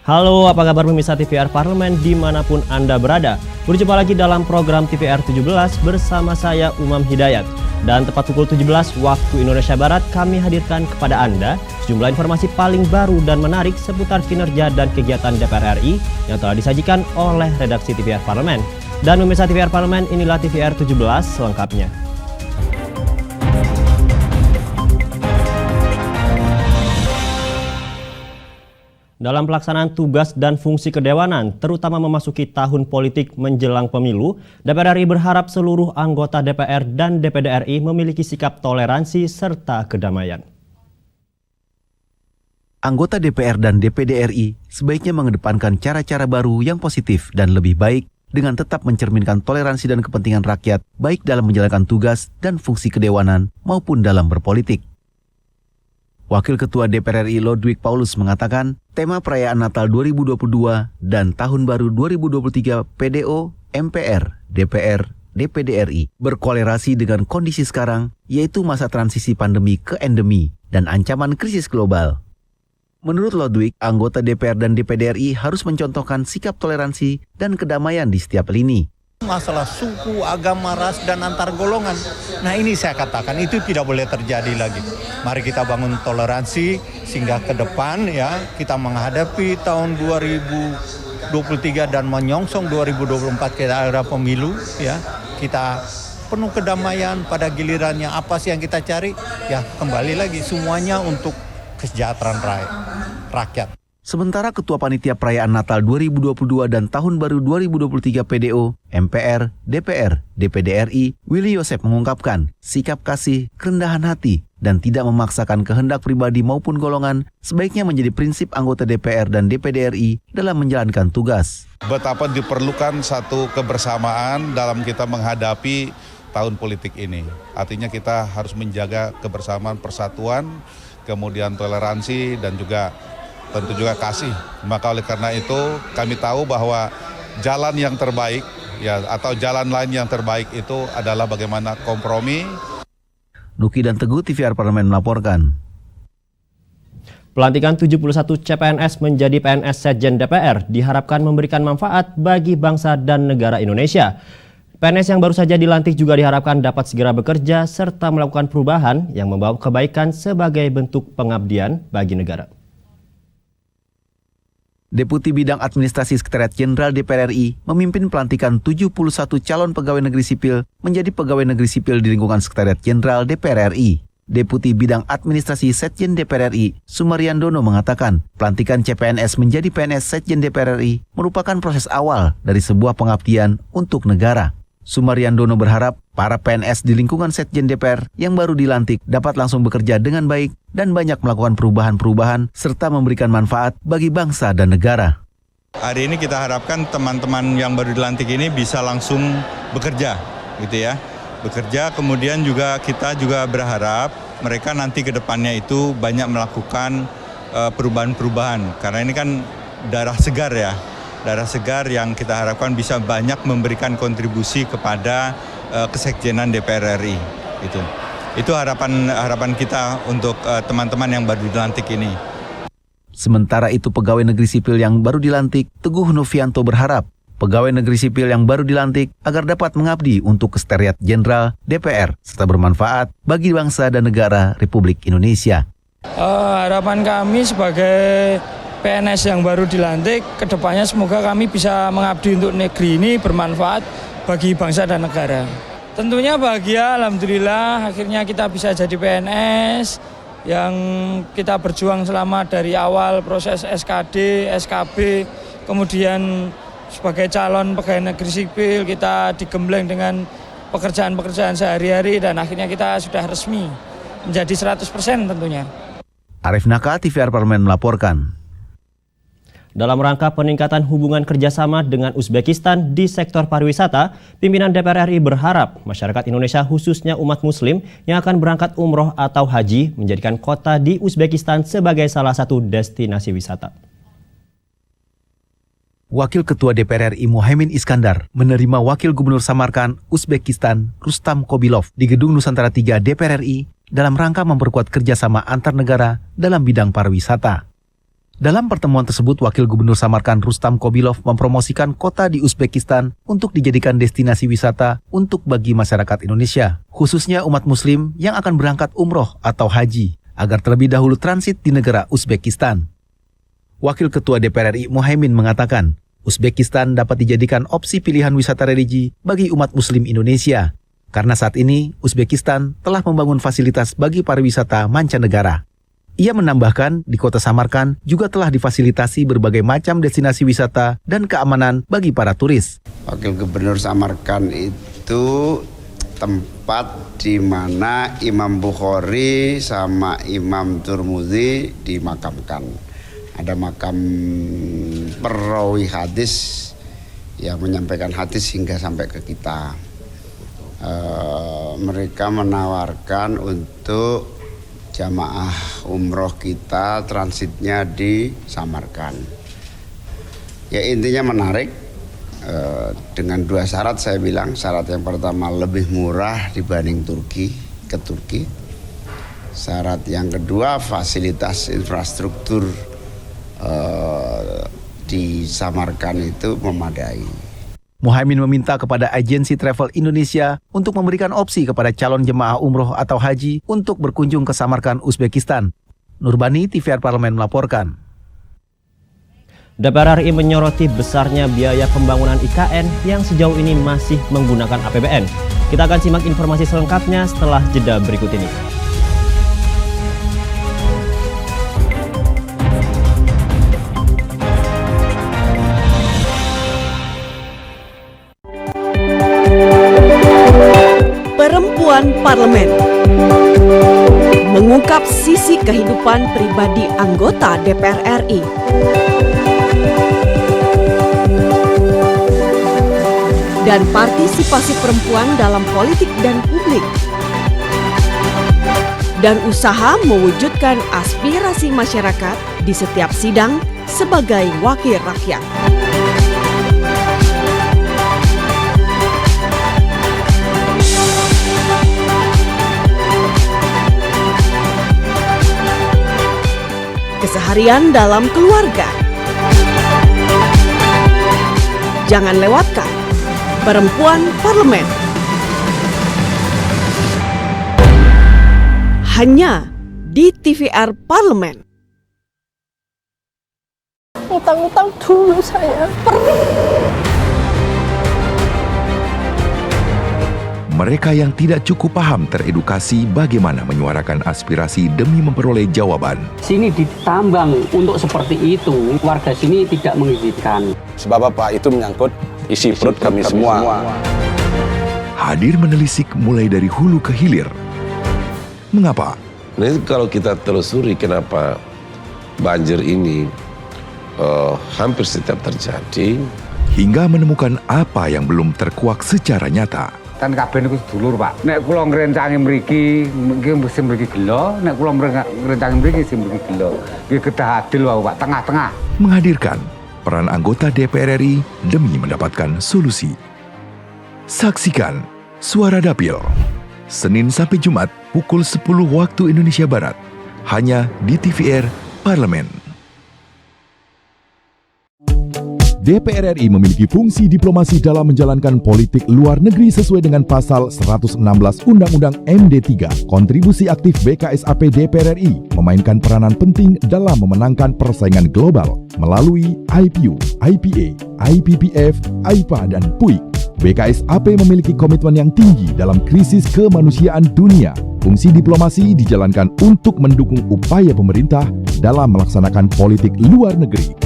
Halo, apa kabar pemirsa TVR Parlemen dimanapun Anda berada. Berjumpa lagi dalam program TVR 17 bersama saya Umam Hidayat. Dan tepat pukul 17 waktu Indonesia Barat kami hadirkan kepada Anda sejumlah informasi paling baru dan menarik seputar kinerja dan kegiatan DPR RI yang telah disajikan oleh redaksi TVR Parlemen. Dan pemirsa TVR Parlemen, inilah TVR 17 selengkapnya. Dalam pelaksanaan tugas dan fungsi kedewanan, terutama memasuki tahun politik menjelang pemilu, DPR RI berharap seluruh anggota DPR dan DPD RI memiliki sikap toleransi serta kedamaian. Anggota DPR dan DPD RI sebaiknya mengedepankan cara-cara baru yang positif dan lebih baik dengan tetap mencerminkan toleransi dan kepentingan rakyat, baik dalam menjalankan tugas dan fungsi kedewanan maupun dalam berpolitik. Wakil Ketua DPR RI Lodwig Paulus mengatakan, tema perayaan Natal 2022 dan Tahun Baru 2023 PDO, MPR, DPR, DPD RI berkolerasi dengan kondisi sekarang, yaitu masa transisi pandemi ke endemi dan ancaman krisis global. Menurut Lodwig, anggota DPR dan DPD RI harus mencontohkan sikap toleransi dan kedamaian di setiap lini. Masalah suku, agama, ras, dan antar golongan. Nah ini saya katakan itu tidak boleh terjadi lagi. Mari kita bangun toleransi sehingga ke depan ya kita menghadapi tahun 2023 dan menyongsong 2024 ke era pemilu ya. Kita penuh kedamaian pada gilirannya. Apa sih yang kita cari? Ya kembali lagi semuanya untuk kesejahteraan rakyat. Sementara Ketua Panitia Perayaan Natal 2022 dan Tahun Baru 2023 PDO, MPR, DPR, DPD RI, Willy Yosef mengungkapkan sikap kasih, kerendahan hati, dan tidak memaksakan kehendak pribadi maupun golongan sebaiknya menjadi prinsip anggota DPR dan DPD RI dalam menjalankan tugas. Betapa diperlukan satu kebersamaan dalam kita menghadapi tahun politik ini. Artinya kita harus menjaga kebersamaan, persatuan, kemudian toleransi, dan juga tentu juga kasih. Maka oleh karena itu kami tahu bahwa jalan yang terbaik ya atau jalan lain yang terbaik itu adalah bagaimana kompromi. Nuki dan Teguh, TVR Parlemen melaporkan. Pelantikan 71 CPNS menjadi PNS Sekjen DPR diharapkan memberikan manfaat bagi bangsa dan negara Indonesia. PNS yang baru saja dilantik juga diharapkan dapat segera bekerja serta melakukan perubahan yang membawa kebaikan sebagai bentuk pengabdian bagi negara. Deputi Bidang Administrasi Sekretariat Jenderal DPR RI memimpin pelantikan 71 calon pegawai negeri sipil menjadi pegawai negeri sipil di lingkungan Sekretariat Jenderal DPR RI. Deputi Bidang Administrasi Sekjen DPR RI, Sumariandono mengatakan, pelantikan CPNS menjadi PNS Sekjen DPR RI merupakan proses awal dari sebuah pengabdian untuk negara. Sumariandono berharap para PNS di lingkungan Sekjen DPR yang baru dilantik dapat langsung bekerja dengan baik dan banyak melakukan perubahan-perubahan serta memberikan manfaat bagi bangsa dan negara. Hari ini kita harapkan teman-teman yang baru dilantik ini bisa langsung bekerja, gitu ya. Bekerja, kemudian juga kita juga berharap mereka nanti ke depannya itu banyak melakukan perubahan-perubahan. Karena ini kan darah segar ya. Darah segar yang kita harapkan bisa banyak memberikan kontribusi kepada kesekjenan DPR RI. Itu harapan kita untuk teman-teman yang baru dilantik ini. Sementara itu pegawai negeri sipil yang baru dilantik, Teguh Novianto berharap pegawai negeri sipil yang baru dilantik agar dapat mengabdi untuk Sekretariat Jenderal DPR serta bermanfaat bagi bangsa dan negara Republik Indonesia. Harapan kami sebagai PNS yang baru dilantik, kedepannya semoga kami bisa mengabdi untuk negeri ini bermanfaat bagi bangsa dan negara. Tentunya bahagia, alhamdulillah akhirnya kita bisa jadi PNS yang kita berjuang selama dari awal proses SKD, SKB, kemudian sebagai calon pegawai negeri sipil kita digembleng dengan pekerjaan-pekerjaan sehari-hari dan akhirnya kita sudah resmi menjadi 100% tentunya. Arif Naka, TVR Parlemen melaporkan. Dalam rangka peningkatan hubungan kerjasama dengan Uzbekistan di sektor pariwisata, pimpinan DPR RI berharap masyarakat Indonesia khususnya umat muslim yang akan berangkat umroh atau haji menjadikan kota di Uzbekistan sebagai salah satu destinasi wisata. Wakil Ketua DPR RI Muhaimin Iskandar menerima Wakil Gubernur Samarkand, Uzbekistan, Rustam Kobilov di Gedung Nusantara 3 DPR RI dalam rangka memperkuat kerjasama antar negara dalam bidang pariwisata. Dalam pertemuan tersebut, Wakil Gubernur Samarkand Rustam Qobilov mempromosikan kota di Uzbekistan untuk dijadikan destinasi wisata untuk bagi masyarakat Indonesia, khususnya umat muslim yang akan berangkat umroh atau haji, agar terlebih dahulu transit di negara Uzbekistan. Wakil Ketua DPR RI Muhaimin mengatakan, Uzbekistan dapat dijadikan opsi pilihan wisata religi bagi umat muslim Indonesia, karena saat ini Uzbekistan telah membangun fasilitas bagi pariwisata mancanegara. Ia menambahkan, di kota Samarkand juga telah difasilitasi berbagai macam destinasi wisata dan keamanan bagi para turis. Wakil Gubernur Samarkand itu tempat di mana Imam Bukhari sama Imam Turmudi dimakamkan. Ada makam perawi hadis yang menyampaikan hadis hingga sampai ke kita. Mereka menawarkan untuk jamaah umroh kita transitnya di Samarkand. Ya intinya menarik, dengan dua syarat saya bilang. Syarat yang pertama lebih murah dibanding ke Turki. Syarat yang kedua fasilitas infrastruktur di Samarkand itu memadai. Muhaimin meminta kepada agensi travel Indonesia untuk memberikan opsi kepada calon jemaah umroh atau haji untuk berkunjung ke Samarkand, Uzbekistan. Nurbani, TVR Parlemen melaporkan. DPR RI menyoroti besarnya biaya pembangunan IKN yang sejauh ini masih menggunakan APBN. Kita akan simak informasi selengkapnya setelah jeda berikut ini. Perempuan Parlemen mengungkap sisi kehidupan pribadi anggota DPR RI. Dan partisipasi perempuan dalam politik dan publik. Dan usaha mewujudkan aspirasi masyarakat di setiap sidang sebagai wakil rakyat. Keseharian dalam keluarga. Jangan lewatkan Perempuan Parlemen. Hanya di TVR Parlemen. Utang-utang dulu saya. Mereka yang tidak cukup paham teredukasi bagaimana menyuarakan aspirasi demi memperoleh jawaban. Sini ditambang untuk seperti itu, warga sini tidak mengizinkan. Sebab apa itu menyangkut isi perut kami semua. Hadir menelisik mulai dari hulu ke hilir. Mengapa? Nah, kalau kita telusuri kenapa banjir ini hampir setiap terjadi. Hingga menemukan apa yang belum terkuak secara nyata. Kan kabeh niku sedulur, Pak. Nek kula ngrencangi mriki, mesti mriki gelo, nek kula ngrencangi mriki mesti mriki gelo. Nggih kedah adil wae, Pak, tengah-tengah. Menghadirkan peran anggota DPR RI demi mendapatkan solusi. Saksikan Suara Dapil, Senin sampai Jumat pukul 10 waktu Indonesia Barat, hanya di TVR Parlemen. DPR RI memiliki fungsi diplomasi dalam menjalankan politik luar negeri sesuai dengan pasal 116 Undang-Undang MD3. Kontribusi aktif BKSAP DPR RI memainkan peranan penting dalam memenangkan persaingan global melalui IPU, IPA, IPPF, AIPA, dan PUIK. BKSAP memiliki komitmen yang tinggi dalam krisis kemanusiaan dunia. Fungsi diplomasi dijalankan untuk mendukung upaya pemerintah dalam melaksanakan politik luar negeri.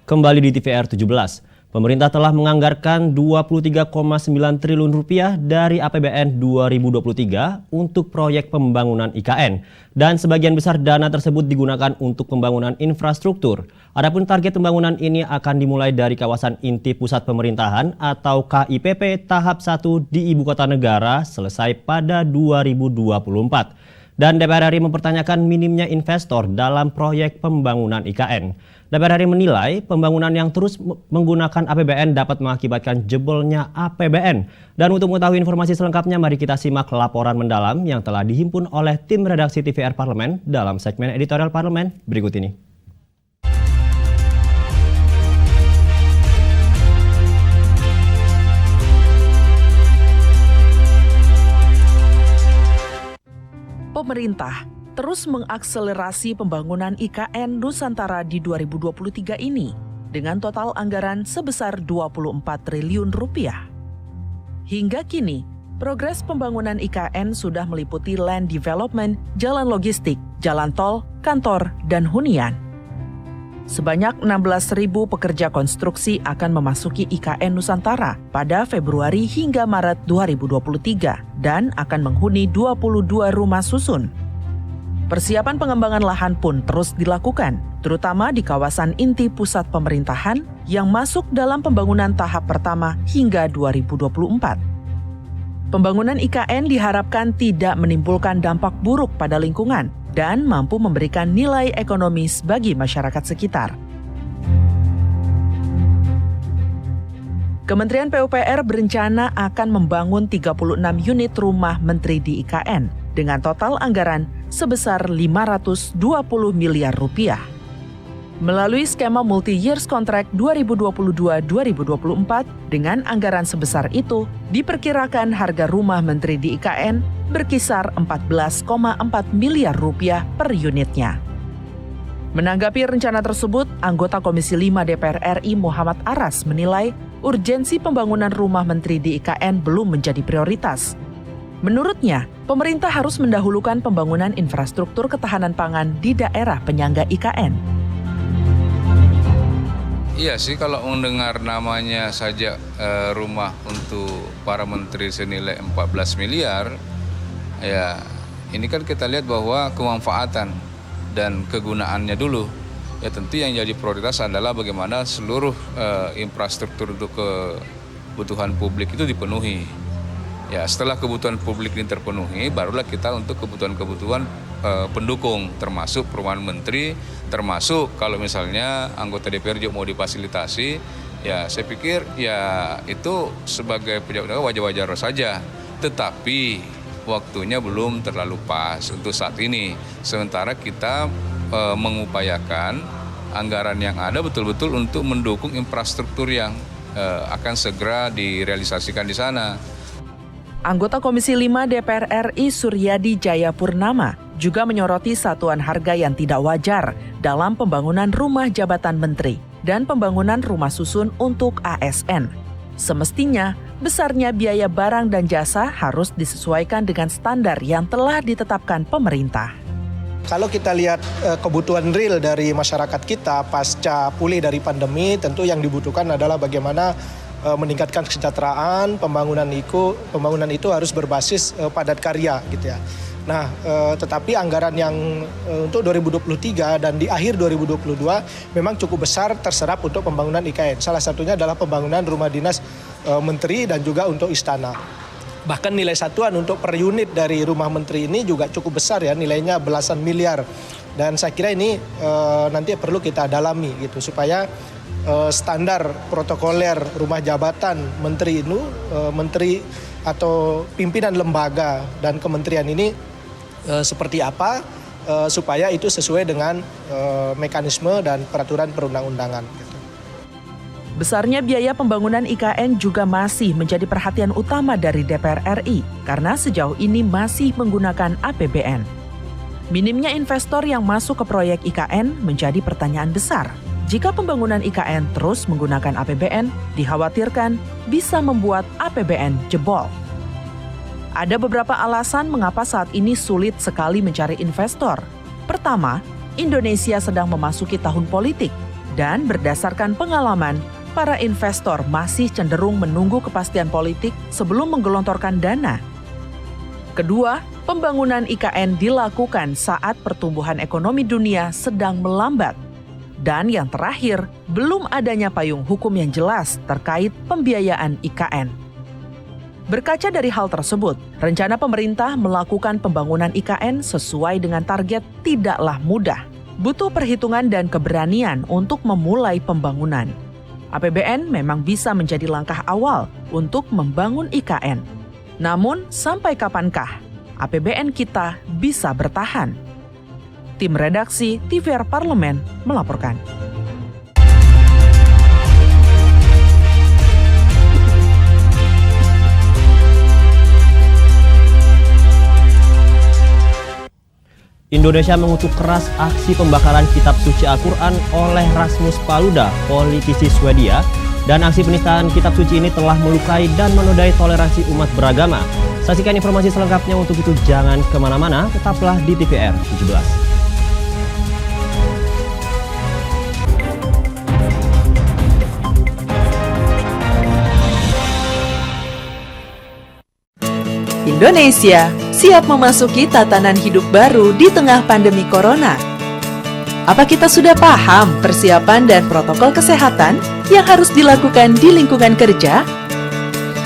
Kembali di TVR 17, pemerintah telah menganggarkan 23,9 triliun rupiah dari APBN 2023 untuk proyek pembangunan IKN. Dan sebagian besar dana tersebut digunakan untuk pembangunan infrastruktur. Adapun target pembangunan ini akan dimulai dari kawasan inti pusat pemerintahan atau KIPP tahap 1 di Ibu Kota Negara selesai pada 2024. Dan DPR RI mempertanyakan minimnya investor dalam proyek pembangunan IKN. DPR RI menilai pembangunan yang terus menggunakan APBN dapat mengakibatkan jebolnya APBN. Dan untuk mengetahui informasi selengkapnya, mari kita simak laporan mendalam yang telah dihimpun oleh tim redaksi TVR Parlemen dalam segmen editorial Parlemen berikut ini. Pemerintah terus mengakselerasi pembangunan IKN Nusantara di 2023 ini dengan total anggaran sebesar 24 triliun rupiah. Hingga kini, progres pembangunan IKN sudah meliputi land development, jalan logistik, jalan tol, kantor, dan hunian. Sebanyak 16.000 pekerja konstruksi akan memasuki IKN Nusantara pada Februari hingga Maret 2023 dan akan menghuni 22 rumah susun. Persiapan pengembangan lahan pun terus dilakukan, terutama di kawasan inti pusat pemerintahan yang masuk dalam pembangunan tahap pertama hingga 2024. Pembangunan IKN diharapkan tidak menimbulkan dampak buruk pada lingkungan dan mampu memberikan nilai ekonomis bagi masyarakat sekitar. Kementerian PUPR berencana akan membangun 36 unit rumah menteri di IKN dengan total anggaran sebesar 520 miliar rupiah. Melalui skema multi-years contract 2022-2024 dengan anggaran sebesar itu, diperkirakan harga rumah menteri di IKN berkisar 14,4 miliar rupiah per unitnya. Menanggapi rencana tersebut, anggota Komisi 5 DPR RI Muhammad Aras menilai urgensi pembangunan rumah menteri di IKN belum menjadi prioritas. Menurutnya, pemerintah harus mendahulukan pembangunan infrastruktur ketahanan pangan di daerah penyangga IKN. Iya sih, kalau mendengar namanya saja rumah untuk para menteri senilai 14 miliar, ya ini kan kita lihat bahwa kemanfaatan dan kegunaannya dulu. Ya tentu yang jadi prioritas adalah bagaimana seluruh infrastruktur untuk kebutuhan publik itu dipenuhi. Ya setelah kebutuhan publik ini terpenuhi, barulah kita untuk kebutuhan-kebutuhan pendukung, termasuk perumahan menteri, termasuk kalau misalnya anggota DPR juga mau difasilitasi, ya saya pikir ya itu sebagai pejabat negara wajar-wajar saja. Tetapi waktunya belum terlalu pas untuk saat ini. Sementara kita mengupayakan anggaran yang ada betul-betul untuk mendukung infrastruktur yang akan segera direalisasikan di sana. Anggota Komisi 5 DPR RI Suryadi Jayapurnama juga menyoroti satuan harga yang tidak wajar dalam pembangunan rumah jabatan menteri dan pembangunan rumah susun untuk ASN. Semestinya, besarnya biaya barang dan jasa harus disesuaikan dengan standar yang telah ditetapkan pemerintah. Kalau kita lihat kebutuhan real dari masyarakat kita pasca pulih dari pandemi, tentu yang dibutuhkan adalah bagaimana meningkatkan kesejahteraan, pembangunan itu harus berbasis padat karya gitu ya. Nah, tetapi anggaran yang untuk 2023 dan di akhir 2022 memang cukup besar terserap untuk pembangunan IKN. Salah satunya adalah pembangunan rumah dinas menteri dan juga untuk istana. Bahkan nilai satuan untuk per unit dari rumah menteri ini juga cukup besar ya, nilainya belasan miliar. Dan saya kira ini nanti perlu kita dalami gitu supaya standar protokoler rumah jabatan menteri itu, menteri atau pimpinan lembaga dan kementerian ini seperti apa supaya itu sesuai dengan mekanisme dan peraturan perundang-undangan. Gitu. Besarnya biaya pembangunan IKN juga masih menjadi perhatian utama dari DPR RI karena sejauh ini masih menggunakan APBN. Minimnya investor yang masuk ke proyek IKN menjadi pertanyaan besar. Jika pembangunan IKN terus menggunakan APBN, dikhawatirkan bisa membuat APBN jebol. Ada beberapa alasan mengapa saat ini sulit sekali mencari investor. Pertama, Indonesia sedang memasuki tahun politik dan berdasarkan pengalaman, para investor masih cenderung menunggu kepastian politik sebelum menggelontorkan dana. Kedua, pembangunan IKN dilakukan saat pertumbuhan ekonomi dunia sedang melambat. Dan yang terakhir, belum adanya payung hukum yang jelas terkait pembiayaan IKN. Berkaca dari hal tersebut, rencana pemerintah melakukan pembangunan IKN sesuai dengan target tidaklah mudah. Butuh perhitungan dan keberanian untuk memulai pembangunan. APBN memang bisa menjadi langkah awal untuk membangun IKN. Namun, sampai kapankah APBN kita bisa bertahan? Tim redaksi TVR Parlemen melaporkan. Indonesia mengutuk keras aksi pembakaran kitab suci Al-Quran oleh Rasmus Paludan, politisi Swedia, dan aksi penistaan kitab suci ini telah melukai dan menodai toleransi umat beragama. Saksikan informasi selengkapnya, untuk itu jangan kemana-mana, tetaplah di TVR 17. Indonesia siap memasuki tatanan hidup baru di tengah pandemi corona. Apa kita sudah paham persiapan dan protokol kesehatan yang harus dilakukan di lingkungan kerja?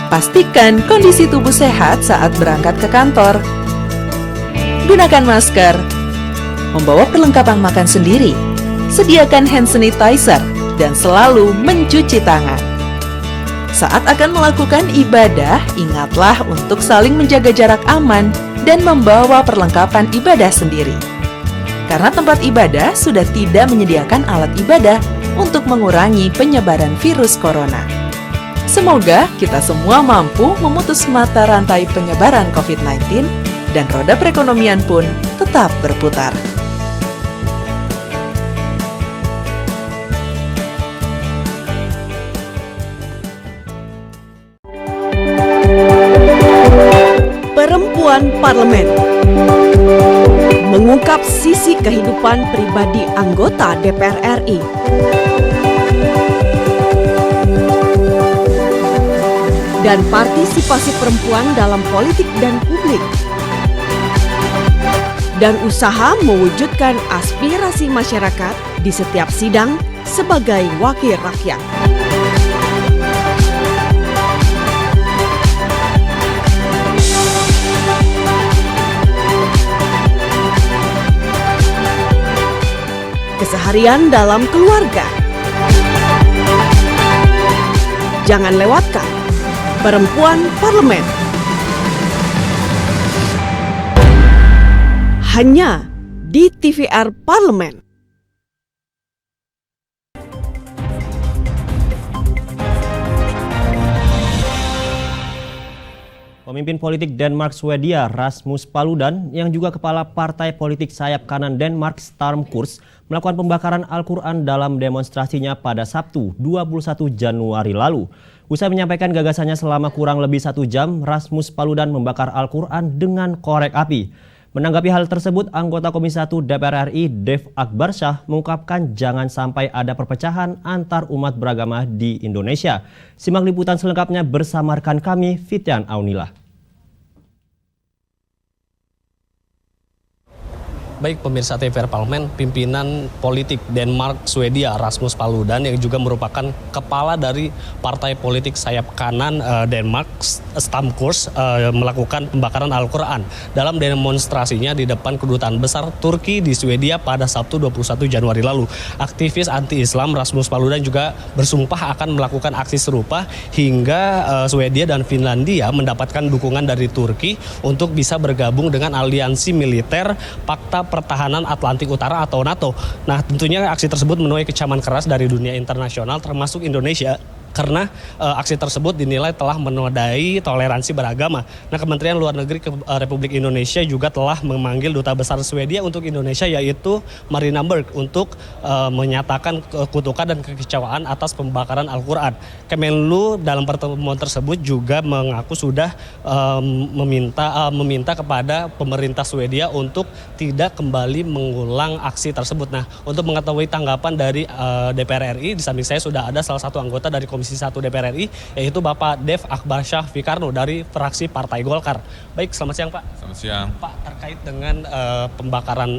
Pastikan kondisi tubuh sehat saat berangkat ke kantor. Gunakan masker, membawa perlengkapan makan sendiri, sediakan hand sanitizer, dan selalu mencuci tangan. Saat akan melakukan ibadah, ingatlah untuk saling menjaga jarak aman dan membawa perlengkapan ibadah sendiri. Karena tempat ibadah sudah tidak menyediakan alat ibadah untuk mengurangi penyebaran virus corona. Semoga kita semua mampu memutus mata rantai penyebaran COVID-19 dan roda perekonomian pun tetap berputar. Perempuan Parlemen mengungkap sisi kehidupan pribadi anggota DPR RI. Dan partisipasi perempuan dalam politik dan publik. Dan usaha mewujudkan aspirasi masyarakat di setiap sidang sebagai wakil rakyat. Keseharian dalam keluarga. Jangan lewatkan Perempuan Parlemen. Hanya di TVR Parlemen. Pemimpin politik Denmark Swedia Rasmus Paludan yang juga kepala partai politik sayap kanan Denmark Stormkurs melakukan pembakaran Al-Quran dalam demonstrasinya pada Sabtu 21 Januari lalu. Usai menyampaikan gagasannya selama kurang lebih 1 jam, Rasmus Paludan membakar Al-Quran dengan korek api. Menanggapi hal tersebut, anggota Komisi 1 DPR RI Dev Akbarsyah mengungkapkan jangan sampai ada perpecahan antar umat beragama di Indonesia. Simak liputan selengkapnya bersama rekan kami Fitian Aunila. Baik pemirsa TVR Parlemen, pimpinan politik Denmark Swedia Rasmus Paludan yang juga merupakan kepala dari partai politik sayap kanan Denmark Stormkurs melakukan pembakaran Al-Quran dalam demonstrasinya di depan kedutaan besar Turki di Swedia pada Sabtu 21 Januari lalu. Aktivis anti-Islam Rasmus Paludan juga bersumpah akan melakukan aksi serupa hingga Swedia dan Finlandia mendapatkan dukungan dari Turki untuk bisa bergabung dengan aliansi militer Pakta Pertahanan Atlantik Utara atau NATO. Nah, tentunya aksi tersebut menuai kecaman keras dari dunia internasional termasuk Indonesia. Karena aksi tersebut dinilai telah menodai toleransi beragama. Nah, Kementerian Luar Negeri Republik Indonesia juga telah memanggil Duta Besar Swedia untuk Indonesia yaitu Marina Berg untuk menyatakan kutukan dan kekecewaan atas pembakaran Al-Quran. Kemenlu dalam pertemuan tersebut juga mengaku sudah meminta kepada pemerintah Swedia untuk tidak kembali mengulang aksi tersebut. Nah, untuk mengetahui tanggapan dari DPR RI, di samping saya sudah ada salah satu anggota dari Komisi 1 DPR RI, yaitu Bapak Dev Akbarsyah Fikarno dari fraksi Partai Golkar. Baik, selamat siang Pak. Selamat siang. Pak, terkait dengan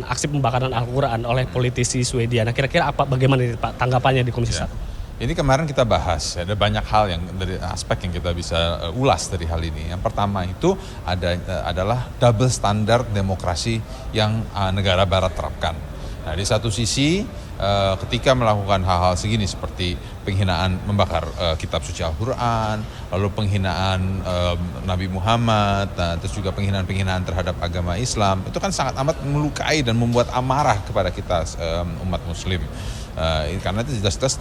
aksi pembakaran Al-Quran oleh politisi Swedia. Nah, kira-kira bagaimana Pak tanggapannya di Komisi 1? Ini kemarin kita bahas, ada banyak hal yang dari aspek yang kita bisa ulas dari hal ini. Yang pertama itu adalah double standard demokrasi yang negara barat terapkan. Nah, di satu sisi ketika melakukan hal-hal segini seperti penghinaan membakar kitab suci Al-Quran, lalu penghinaan Nabi Muhammad, terus juga penghinaan terhadap agama Islam, itu kan sangat amat melukai dan membuat amarah kepada kita umat muslim. Karena itu jelas-jelas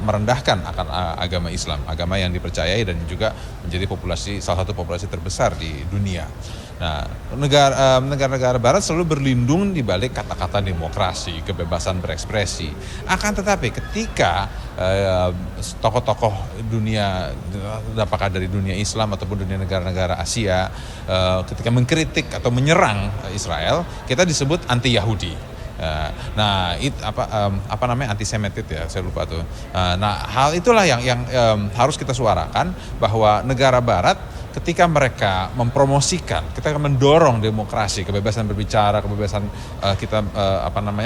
merendahkan akan agama Islam, agama yang dipercayai dan juga menjadi salah satu populasi terbesar di dunia. Nah, negara-negara barat selalu berlindung di balik kata-kata demokrasi, kebebasan berekspresi. Akan tetapi ketika tokoh-tokoh dunia, apakah dari dunia Islam ataupun dunia negara-negara Asia, ketika mengkritik atau menyerang Israel, kita disebut anti-Yahudi. Nah, apa namanya, antisemitit ya, saya lupa tuh. Nah, hal itulah yang harus kita suarakan, bahwa negara barat ketika mereka mempromosikan, ketika mendorong demokrasi, kebebasan berbicara, kebebasan kita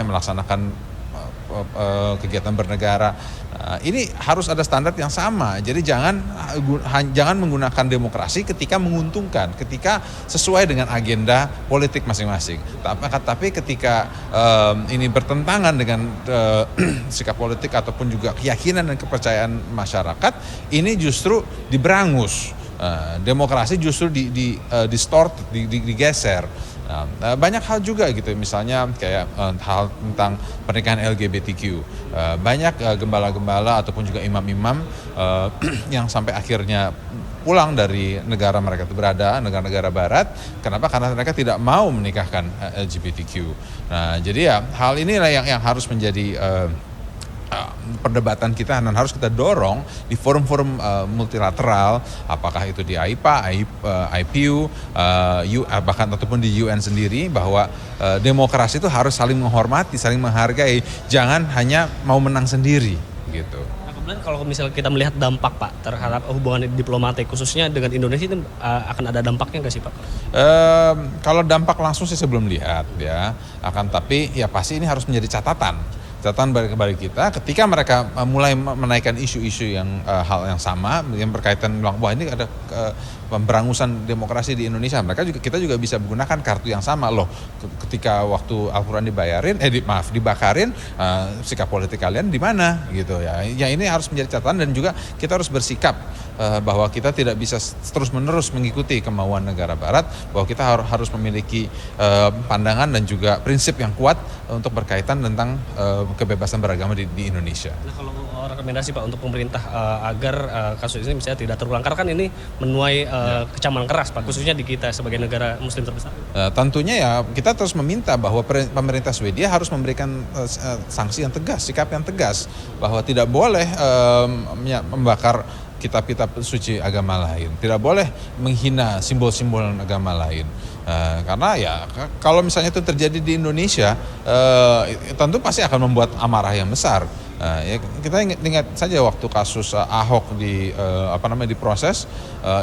melaksanakan kegiatan bernegara, ini harus ada standar yang sama. Jadi jangan menggunakan demokrasi ketika menguntungkan, ketika sesuai dengan agenda politik masing-masing. Tapi ketika ini bertentangan dengan sikap politik ataupun juga keyakinan dan kepercayaan masyarakat, ini justru diberangus. Demokrasi justru distort, digeser. Nah, banyak hal juga gitu, misalnya kayak hal tentang pernikahan LGBTQ. Banyak gembala-gembala ataupun juga imam-imam yang sampai akhirnya pulang dari negara mereka itu berada, negara-negara barat. Kenapa? Karena mereka tidak mau menikahkan LGBTQ. Nah, jadi ya hal inilah yang harus menjadi perdebatan kita dan harus kita dorong di forum-forum multilateral, apakah itu di AIPA, IPU, bahkan ataupun di UN sendiri, bahwa demokrasi itu harus saling menghormati, saling menghargai, jangan hanya mau menang sendiri gitu. Nah, kemudian kalau misalnya kita melihat dampak Pak terhadap hubungan diplomatik khususnya dengan Indonesia, itu akan ada dampaknya nggak sih Pak? Kalau dampak langsung sih saya belum lihat ya, tapi ya pasti ini harus menjadi catatan bagi kita ketika mereka mulai menaikkan isu-isu yang hal yang sama yang berkaitan bilang wah ini ada pemberangusan demokrasi di Indonesia, kita juga bisa menggunakan kartu yang sama loh. Ketika waktu Al-Quran dibakarin, sikap politik kalian di mana gitu ya. Ya ini harus menjadi catatan, dan juga kita harus bersikap bahwa kita tidak bisa terus-menerus mengikuti kemauan negara barat, bahwa kita harus memiliki pandangan dan juga prinsip yang kuat untuk berkaitan tentang kebebasan beragama di Indonesia. Nah, kalau rekomendasi Pak untuk pemerintah agar kasus ini misalnya tidak terulang, karena kan ini menuai kecaman keras Pak, khususnya di kita sebagai negara muslim terbesar. Tentunya ya kita terus meminta bahwa pemerintah Swedia harus memberikan sanksi yang tegas, sikap yang tegas, bahwa tidak boleh membakar kitab-kitab suci agama lain, tidak boleh menghina simbol-simbol agama lain. Karena ya kalau misalnya itu terjadi di Indonesia, tentu pasti akan membuat amarah yang besar. Ya, kita ingat saja waktu kasus Ahok diproses,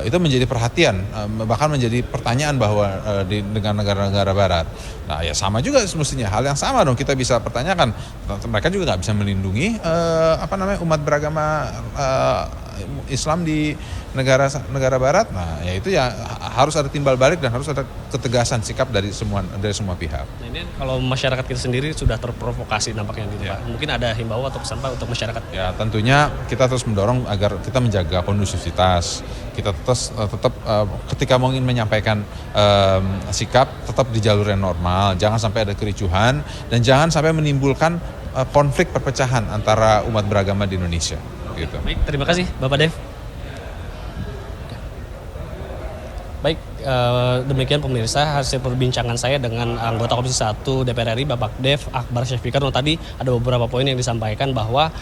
itu menjadi perhatian, bahkan menjadi pertanyaan bahwa dengan negara-negara barat. Nah ya sama juga semestinya, hal yang sama dong kita bisa pertanyakan, mereka juga nggak bisa melindungi umat beragama Islam di negara barat. Nah ya itu ya harus ada timbal balik dan harus ada ketegasan sikap dari semua pihak. Nah, ini kalau masyarakat kita sendiri sudah terprovokasi nampaknya gitu Pak. Mungkin ada himbauan atau pesan Pak untuk masyarakat? Ya tentunya kita terus mendorong agar kita menjaga kondusivitas. Kita tetap ketika mau ingin menyampaikan sikap, tetap di jalur yang normal, jangan sampai ada kericuhan dan jangan sampai menimbulkan konflik perpecahan antara umat beragama di Indonesia. Gitu. Baik, terima kasih Bapak Dev. Baik, demikian pemirsa hasil perbincangan saya dengan anggota Komisi 1 DPR RI Bapak Dev Akbar Syafikar. Tadi ada beberapa poin yang disampaikan bahwa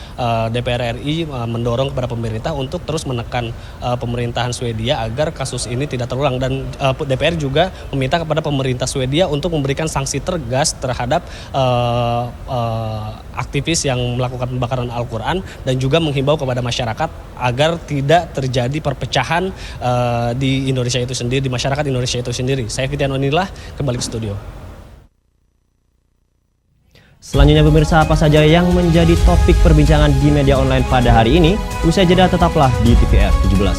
DPR RI mendorong kepada pemerintah untuk terus menekan pemerintahan Swedia agar kasus ini tidak terulang, dan DPR juga meminta kepada pemerintah Swedia untuk memberikan sanksi tegas terhadap aktivis yang melakukan pembakaran Al-Quran, dan juga menghimbau kepada masyarakat agar tidak terjadi perpecahan di Indonesia itu sendiri, di masyarakat Indonesia itu sendiri. Saya Fitian Onillah, kembali ke studio. Selanjutnya pemirsa, apa saja yang menjadi topik perbincangan di media online pada hari ini? Usai jeda tetaplah di TVR 17.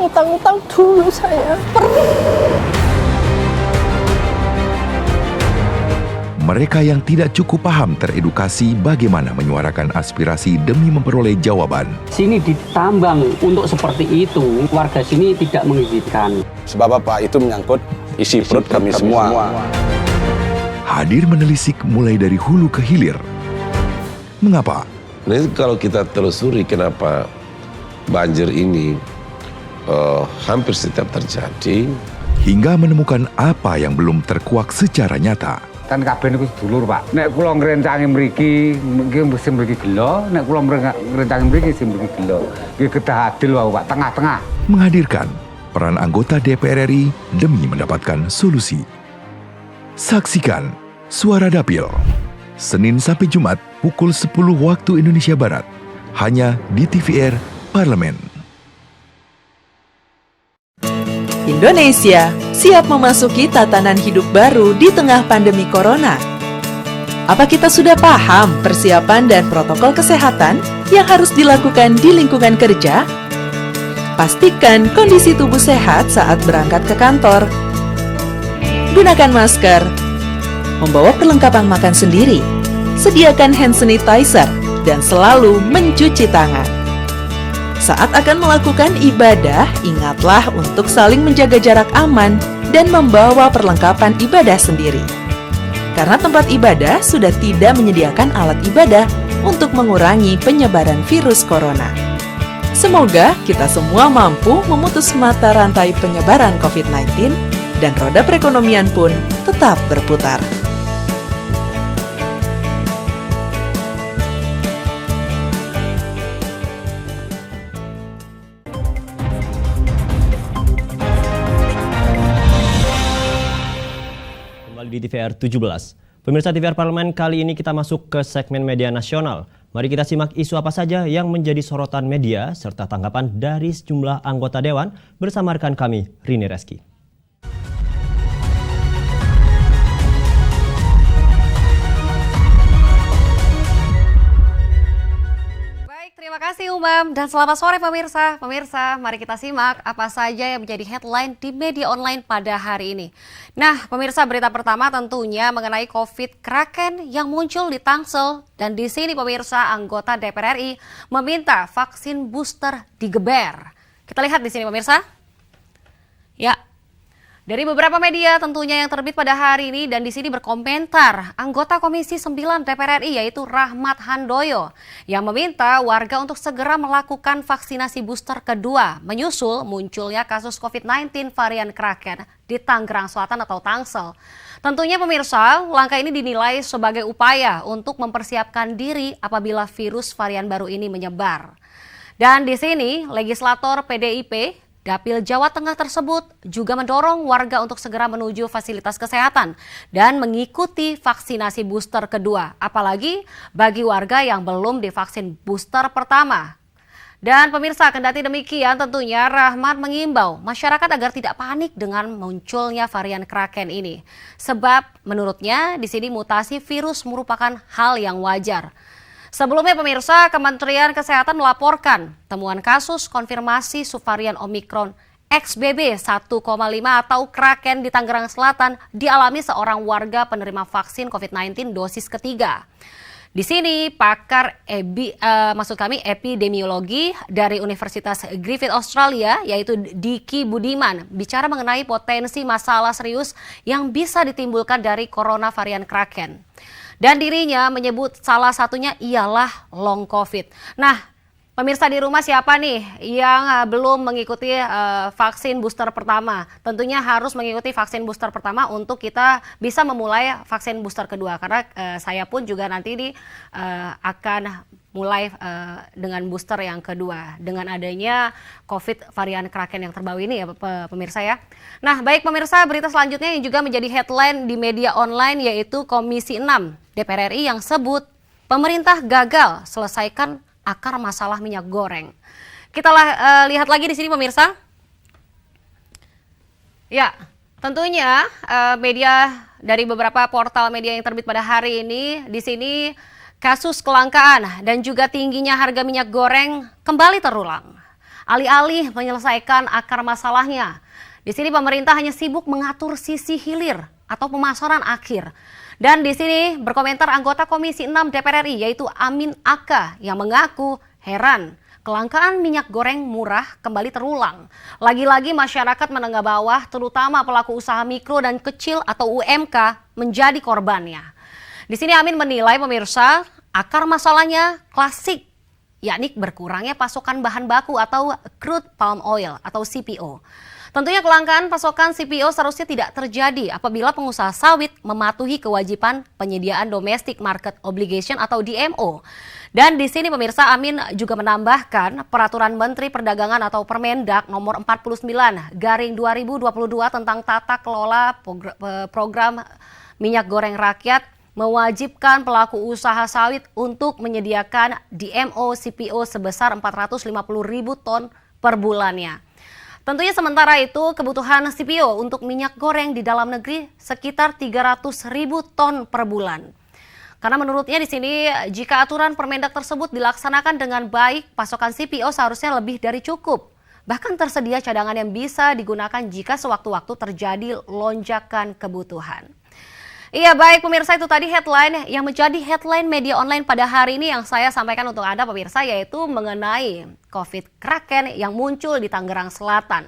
Utang-utang dulu saya. Mereka yang tidak cukup paham teredukasi bagaimana menyuarakan aspirasi demi memperoleh jawaban. Sini ditambang untuk seperti itu, warga sini tidak mengizinkan. Sebab apa? Itu menyangkut isi perut kami semua. Hadir menelisik mulai dari hulu ke hilir. Mengapa? Nah, kalau kita telusuri kenapa banjir ini hampir setiap terjadi, hingga menemukan apa yang belum terkuak secara nyata. Kan kabeh niku sedulur, Pak. Nek kula ngrencangi mriki, sing mriki gelo, nek kula ngrencangi mriki sing mriki gelo. Nggih kedah adil wae, Pak, tengah-tengah. Menghadirkan peran anggota DPR RI demi mendapatkan solusi. Saksikan Suara Dapil, Senin sampai Jumat pukul 10 waktu Indonesia Barat, hanya di TVR Parlemen. Indonesia siap memasuki tatanan hidup baru di tengah pandemi corona. Apa kita sudah paham persiapan dan protokol kesehatan yang harus dilakukan di lingkungan kerja? Pastikan kondisi tubuh sehat saat berangkat ke kantor. Gunakan masker. Membawa perlengkapan makan sendiri. Sediakan hand sanitizer dan selalu mencuci tangan. Saat akan melakukan ibadah, ingatlah untuk saling menjaga jarak aman dan membawa perlengkapan ibadah sendiri. Karena tempat ibadah sudah tidak menyediakan alat ibadah untuk mengurangi penyebaran virus corona. Semoga kita semua mampu memutus mata rantai penyebaran COVID-19 dan roda perekonomian pun tetap berputar. Di TVR 17. Pemirsa TVR Parlemen, kali ini kita masuk ke segmen media nasional. Mari kita simak isu apa saja yang menjadi sorotan media serta tanggapan dari sejumlah anggota dewan bersama rekan kami, Rini Reski. Terima kasih Umam dan selamat sore pemirsa. Pemirsa, mari kita simak apa saja yang menjadi headline di media online pada hari ini. Nah, pemirsa, berita pertama tentunya mengenai COVID Kraken yang muncul di Tangsel. Dan di sini pemirsa, anggota DPR RI meminta vaksin booster digeber. Kita lihat di sini pemirsa. Ya. Dari beberapa media tentunya yang terbit pada hari ini dan di sini berkomentar anggota Komisi 9 DPR RI yaitu Rahmat Handoyo yang meminta warga untuk segera melakukan vaksinasi booster kedua menyusul munculnya kasus COVID-19 varian Kraken di Tangerang Selatan atau Tangsel. Tentunya pemirsa, langkah ini dinilai sebagai upaya untuk mempersiapkan diri apabila virus varian baru ini menyebar. Dan di sini legislator PDIP Dapil Jawa Tengah tersebut juga mendorong warga untuk segera menuju fasilitas kesehatan dan mengikuti vaksinasi booster kedua, apalagi bagi warga yang belum divaksin booster pertama. Dan pemirsa, kendati demikian tentunya Rahmat mengimbau masyarakat agar tidak panik dengan munculnya varian Kraken ini. Sebab menurutnya di sini mutasi virus merupakan hal yang wajar. Sebelumnya pemirsa, Kementerian Kesehatan melaporkan temuan kasus konfirmasi subvarian Omikron XBB 1,5 atau Kraken di Tangerang Selatan dialami seorang warga penerima vaksin COVID-19 dosis ketiga. Di sini pakar epidemiologi dari Universitas Griffith Australia yaitu Diki Budiman bicara mengenai potensi masalah serius yang bisa ditimbulkan dari corona varian Kraken. Dan dirinya menyebut salah satunya ialah long COVID. Nah, pemirsa di rumah siapa nih yang belum mengikuti vaksin booster pertama? Tentunya harus mengikuti vaksin booster pertama untuk kita bisa memulai vaksin booster kedua. Karena saya pun juga nanti akan mulai dengan booster yang kedua dengan adanya COVID varian Kraken yang terbaru ini ya pemirsa ya. Nah baik pemirsa, berita selanjutnya yang juga menjadi headline di media online yaitu Komisi 6 DPR RI yang sebut pemerintah gagal selesaikan akar masalah minyak goreng. Kita lihat lagi di sini pemirsa. Ya, tentunya media dari beberapa portal media yang terbit pada hari ini, di sini kasus kelangkaan dan juga tingginya harga minyak goreng kembali terulang. Alih-alih menyelesaikan akar masalahnya, di sini pemerintah hanya sibuk mengatur sisi hilir atau pemasaran akhir. Dan di sini berkomentar anggota Komisi 6 DPR RI yaitu Amin Aka yang mengaku heran kelangkaan minyak goreng murah kembali terulang. Lagi-lagi masyarakat menengah bawah, terutama pelaku usaha mikro dan kecil atau UMK, menjadi korbannya. Di sini Amin menilai pemirsa, akar masalahnya klasik, yakni berkurangnya pasokan bahan baku atau crude palm oil atau CPO. Tentunya kelangkaan pasokan CPO seharusnya tidak terjadi apabila pengusaha sawit mematuhi kewajiban penyediaan domestic market obligation atau DMO. Dan di sini pemirsa, Amin juga menambahkan peraturan Menteri Perdagangan atau Permendak nomor 49/2022 tentang tata kelola program minyak goreng rakyat mewajibkan pelaku usaha sawit untuk menyediakan DMO CPO sebesar 450.000 ton per bulannya. Tentunya sementara itu kebutuhan CPO untuk minyak goreng di dalam negeri sekitar 300.000 ton per bulan. Karena menurutnya di sini jika aturan Permendak tersebut dilaksanakan dengan baik, pasokan CPO seharusnya lebih dari cukup. Bahkan tersedia cadangan yang bisa digunakan jika sewaktu-waktu terjadi lonjakan kebutuhan. Iya baik pemirsa, itu tadi headline yang menjadi headline media online pada hari ini yang saya sampaikan untuk Anda pemirsa, yaitu mengenai COVID Kraken yang muncul di Tangerang Selatan.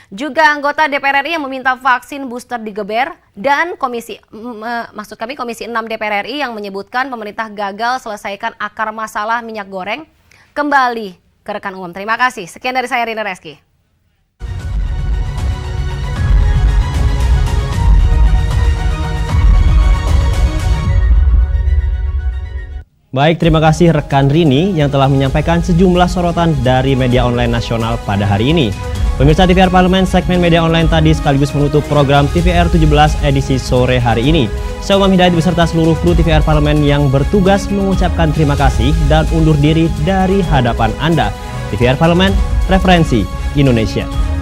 Juga anggota DPR RI yang meminta vaksin booster digeber dan Komisi 6 DPR RI yang menyebutkan pemerintah gagal selesaikan akar masalah minyak goreng kembali ke rekan umum. Terima kasih. Sekian dari saya Rina Reski. Baik, terima kasih rekan Rini yang telah menyampaikan sejumlah sorotan dari media online nasional pada hari ini. Pemirsa TVR Parlemen, segmen media online tadi sekaligus menutup program TVR 17 edisi sore hari ini. Saya Umam Hidayat beserta seluruh kru TVR Parlemen yang bertugas mengucapkan terima kasih dan undur diri dari hadapan Anda. TVR Parlemen, referensi Indonesia.